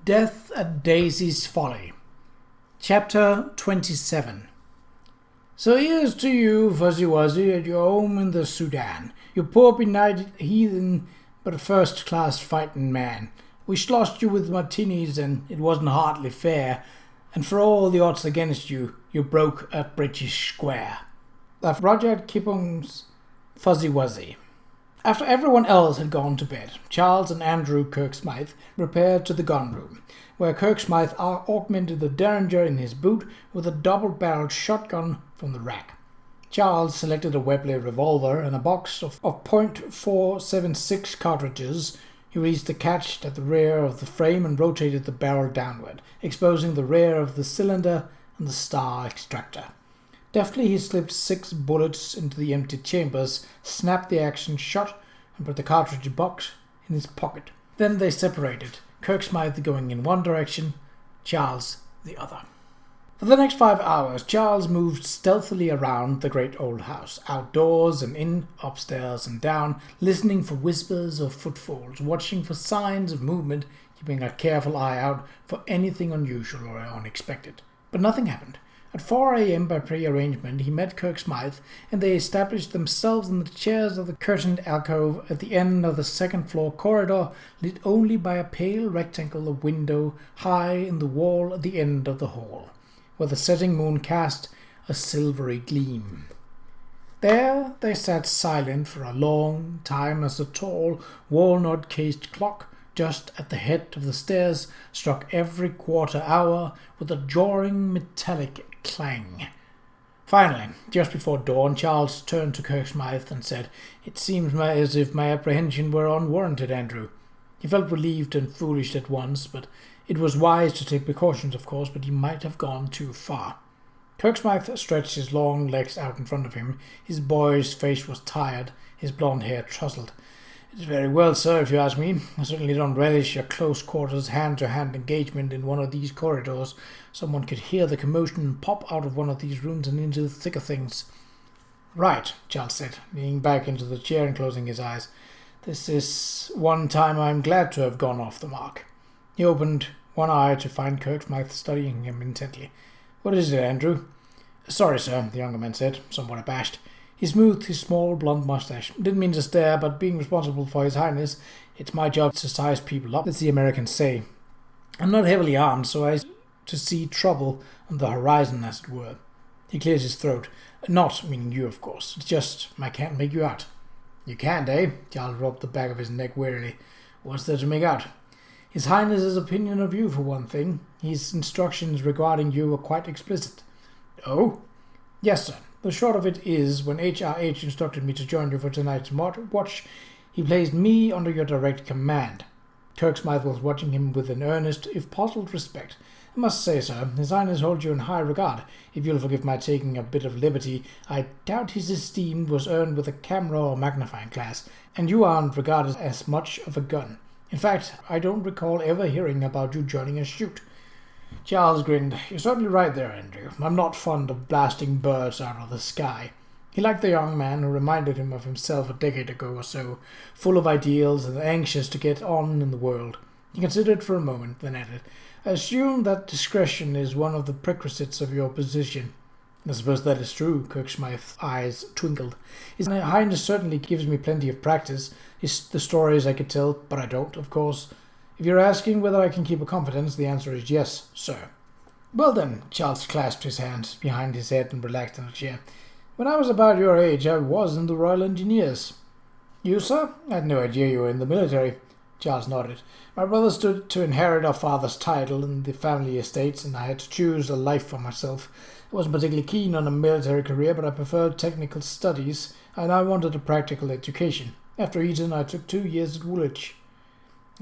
Death at Daisy's Folly. Chapter 27. So here's to you, Fuzzy Wuzzy, at your home in the Sudan. You poor benighted heathen, but a first-class fighting man. We sloshed you with martinis, and it wasn't hardly fair. And for all the odds against you, you broke at British Square. That's Rudyard Kipling's Fuzzy Wuzzy. After everyone else had gone to bed, Charles and Andrew Kirk-Smythe repaired to the gun room, where Kirk-Smythe augmented the Derringer in his boot with a double-barreled shotgun from the rack. Charles selected a Webley revolver and a box of .476 cartridges. He raised the catch at the rear of the frame and rotated the barrel downward, exposing the rear of the cylinder and the star extractor. Deftly he slipped 6 bullets into the empty chambers, snapped the action shot, and put the cartridge box in his pocket. Then they separated, Kirk-Smythe going in one direction, Charles the other. For the next 5 hours, Charles moved stealthily around the great old house, outdoors and in, upstairs and down, listening for whispers or footfalls, watching for signs of movement, keeping a careful eye out for anything unusual or unexpected. But nothing happened. At 4 a.m. by pre-arrangement, he met Kirk-Smythe, and they established themselves in the chairs of the curtained alcove at the end of the second-floor corridor, lit only by a pale rectangle of window high in the wall at the end of the hall, where the setting moon cast a silvery gleam. There they sat silent for a long time as the tall, walnut-cased clock just at the head of the stairs struck every quarter hour with a jarring metallic clang. Finally, just before dawn, Charles turned to Kirk-Smythe and said, "It seems as if my apprehension were unwarranted, Andrew." He felt relieved and foolish at once, but it was wise to take precautions, of course, but he might have gone too far. Kirk-Smythe stretched his long legs out in front of him. His boyish face was tired, his blond hair tousled. "It's very well, sir, if you ask me. I certainly don't relish a close-quarters, hand-to-hand engagement in one of these corridors. Someone could hear the commotion pop out of one of these rooms and into the thick of things." "Right," Charles said, leaning back into the chair and closing his eyes. "This is one time I'm glad to have gone off the mark." He opened one eye to find Kirk-Smythe studying him intently. "What is it, Andrew?" "Sorry, sir," the younger man said, somewhat abashed. He smoothed his small blond mustache. "Didn't mean to stare, but being responsible for His Highness, it's my job to size people up, as the Americans say. I'm not heavily armed, so I to see trouble on the horizon, as it were." He cleared his throat. "Not meaning you, of course. It's just I can't make you out." "You can't, eh?" Charles rubbed the back of his neck wearily. "What's there to make out?" "His Highness's opinion of you, for one thing. His instructions regarding you were quite explicit." "Oh?" "Yes, sir. The short of it is, when H.R.H. instructed me to join you for tonight's watch, he placed me under your direct command." Kirk-Smythe was watching him with an earnest, if puzzled, respect. "I must say, sir, His Highness holds you in high regard. If you'll forgive my taking a bit of liberty, I doubt his esteem was earned with a camera or magnifying glass, and you aren't regarded as much of a gun. In fact, I don't recall ever hearing about you joining a shoot." Charles grinned. "You're certainly right there, Andrew. I'm not fond of blasting birds out of the sky." He liked the young man, who reminded him of himself a decade ago or so, full of ideals and anxious to get on in the world. He considered for a moment, then added, "I assume that discretion is one of the prerequisites of your position." "I suppose that is true." Kirk-Smythe's eyes twinkled. "His Highness certainly gives me plenty of practice. The stories I could tell, but I don't, of course. If you're asking whether I can keep a confidence, the answer is yes, sir." "Well then," Charles clasped his hands behind his head and relaxed in a chair. "When I was about your age, I was in the Royal Engineers." "You, sir? I had no idea you were in the military." Charles nodded. "My brother stood to inherit our father's title and the family estates, and I had to choose a life for myself. I wasn't particularly keen on a military career, but I preferred technical studies, and I wanted a practical education. After Eton, I took 2 years at Woolwich."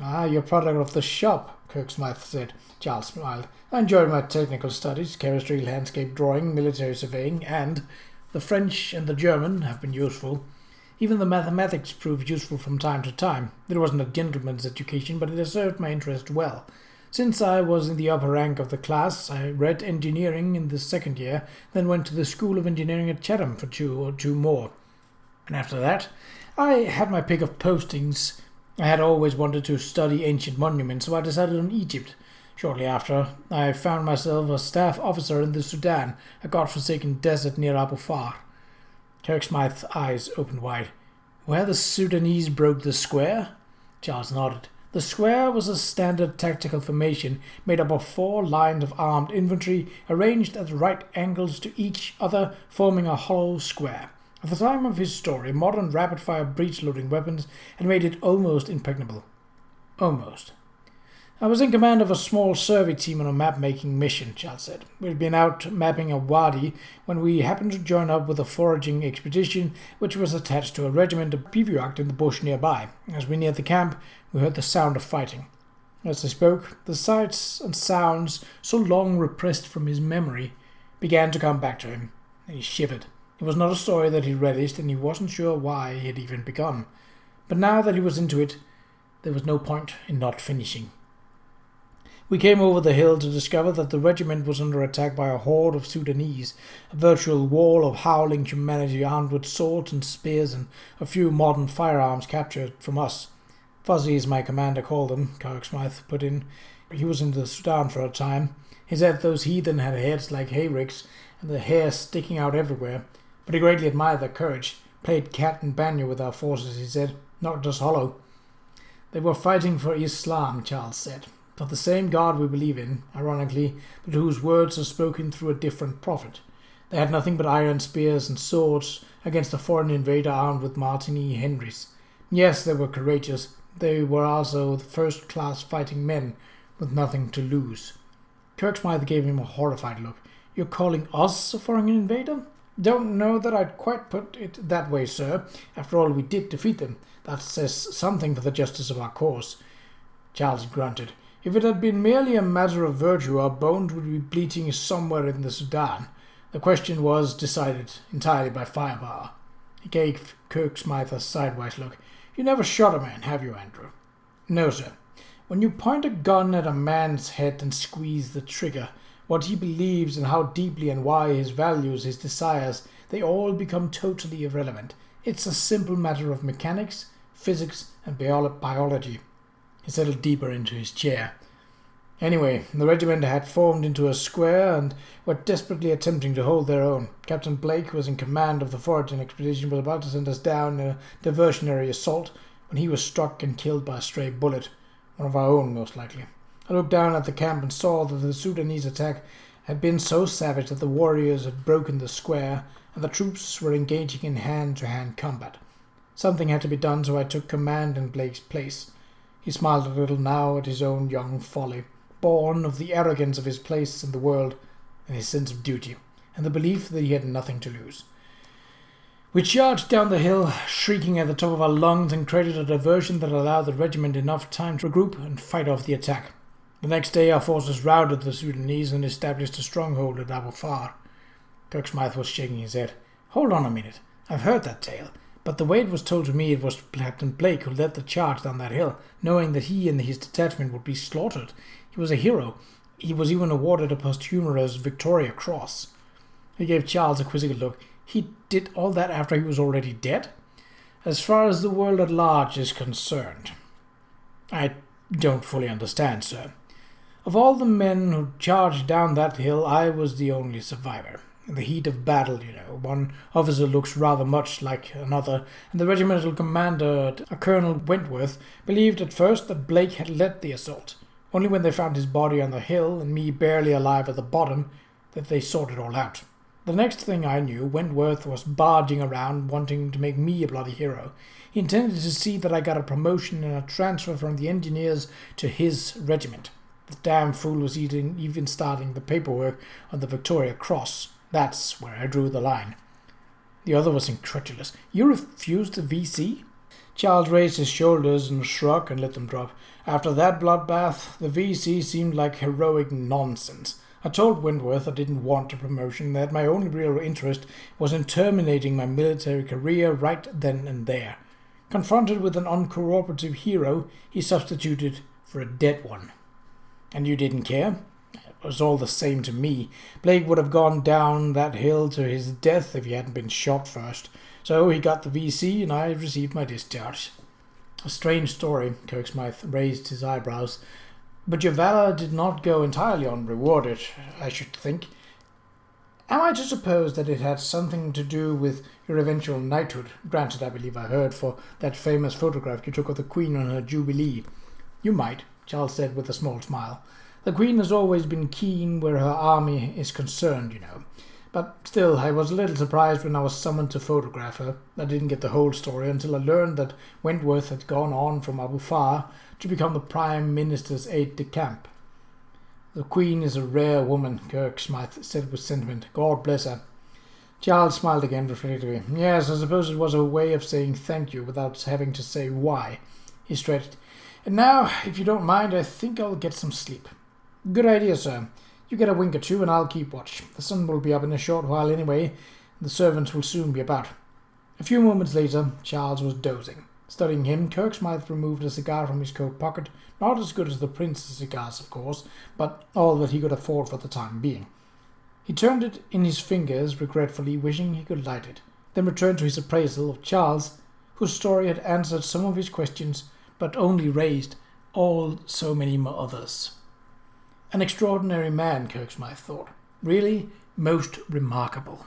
"Ah, you're a product of the shop," Kirk-Smythe said. Charles smiled. "I enjoyed my technical studies, chemistry, landscape drawing, military surveying, and the French and the German have been useful. Even the mathematics proved useful from time to time. It wasn't a gentleman's education, but it has served my interest well. Since I was in the upper rank of the class, I read engineering in the second year, then went to the School of Engineering at Chatham for two more. And after that, I had my pick of postings I had always wanted to study ancient monuments, so I decided on Egypt. Shortly after, I found myself a staff officer in the Sudan, a god-forsaken desert near Abu Far. Kirksmith's eyes opened wide. Where the Sudanese broke the square? Charles nodded. The square was a standard tactical formation made up of 4 lines of armed infantry arranged at right angles to each other, forming a hollow square. At the time of his story, modern rapid-fire breech-loading weapons had made it almost impregnable. Almost. I was in command of a small survey team on a map-making mission, Charles said. We'd been out mapping a wadi when we happened to join up with a foraging expedition which was attached to a regiment bivouacked in the bush nearby. As we neared the camp, we heard the sound of fighting. As they spoke, the sights and sounds, so long repressed from his memory, began to come back to him, and he shivered. It was not a story that he relished, and he wasn't sure why it had even begun. But now that he was into it, there was no point in not finishing. We came over the hill to discover that the regiment was under attack by a horde of Sudanese, a virtual wall of howling humanity armed with swords and spears and a few modern firearms captured from us. Fuzzy, as my commander called them, Kirksmith put in. He was in the Sudan for a time. He said those heathen had heads like hayricks and the hair sticking out everywhere, but he greatly admired their courage. Played cat and banjo with our forces, he said, knocked us hollow. They were fighting for Islam, Charles said. For the same God we believe in, ironically, but whose words are spoken through a different prophet. They had nothing but iron spears and swords against a foreign invader armed with Martini Henrys. Yes, they were courageous. They were also first-class fighting men with nothing to lose. Kirksmith gave him a horrified look. You're calling us a foreign invader? Don't know that I'd quite put it that way, sir. After all, we did defeat them. That says something for the justice of our cause. Charles grunted. If it had been merely a matter of virtue, our bones would be bleating somewhere in the Sudan. The question was decided entirely by firepower. He gave Kirksmith a sidewise look. You never shot a man, have you, Andrew? No, sir. When you point a gun at a man's head and squeeze the trigger, what he believes and how deeply and why, his values, his desires, they all become totally irrelevant. It's a simple matter of mechanics, physics, and biology. He settled deeper into his chair. Anyway, the regiment had formed into a square and were desperately attempting to hold their own. Captain Blake, who was in command of the foraging expedition, was about to send us down in a diversionary assault when he was struck and killed by a stray bullet, one of our own most likely. I looked down at the camp and saw that the Sudanese attack had been so savage that the warriors had broken the square and the troops were engaging in hand-to-hand combat. Something had to be done, so I took command in Blake's place. He smiled a little now at his own young folly, born of the arrogance of his place in the world and his sense of duty, and the belief that he had nothing to lose. We charged down the hill, shrieking at the top of our lungs, and created a diversion that allowed the regiment enough time to regroup and fight off the attack. The next day our forces routed the Sudanese and established a stronghold at Abu Far. Kirksmith was shaking his head. Hold on a minute. I've heard that tale. But the way it was told to me, it was Captain Blake who led the charge down that hill, knowing that he and his detachment would be slaughtered. He was a hero. He was even awarded a posthumous Victoria Cross. He gave Charles a quizzical look. He did all that after he was already dead? As far as the world at large is concerned. I don't fully understand, sir. Of all the men who charged down that hill, I was the only survivor. In the heat of battle, one officer looks rather much like another, and the regimental commander, a Colonel Wentworth, believed at first that Blake had led the assault. Only when they found his body on the hill, and me barely alive at the bottom, that they sorted it all out. The next thing I knew, Wentworth was barging around wanting to make me a bloody hero. He intended to see that I got a promotion and a transfer from the engineers to his regiment. The damn fool was even starting the paperwork on the Victoria Cross. That's where I drew the line. The other was incredulous. You refused the VC? Charles raised his shoulders in a shrug and let them drop. After that bloodbath, the VC seemed like heroic nonsense. I told Wentworth I didn't want a promotion, and that my only real interest was in terminating my military career right then and there. Confronted with an uncooperative hero, he substituted for a dead one. And you didn't care? It was all the same to me. Blake would have gone down that hill to his death if he hadn't been shot first. So he got the VC and I received my discharge. A strange story, Kirksmith raised his eyebrows. But your valour did not go entirely unrewarded, I should think. Am I to suppose that it had something to do with your eventual knighthood, granted I believe I heard, for that famous photograph you took of the Queen on her Jubilee? You might, Charles said with a small smile. The Queen has always been keen where her army is concerned, you know. But still, I was a little surprised when I was summoned to photograph her. I didn't get the whole story until I learned that Wentworth had gone on from Abu Far to become the Prime Minister's aide-de-camp. The Queen is a rare woman, Kirksmith said with sentiment. God bless her. Charles smiled again reflectively. Yes, I suppose it was a way of saying thank you without having to say why. He stretched. And now, if you don't mind, I think I'll get some sleep. Good idea, sir. You get a wink or two and I'll keep watch. The sun will be up in a short while anyway, and the servants will soon be about. A few moments later, Charles was dozing. Studying him, Kirksmith removed a cigar from his coat pocket, not as good as the prince's cigars, of course, but all that he could afford for the time being. He turned it in his fingers regretfully, wishing he could light it, then returned to his appraisal of Charles, whose story had answered some of his questions, but only raised so many more others. An extraordinary man, Kirksmith thought. Really most remarkable.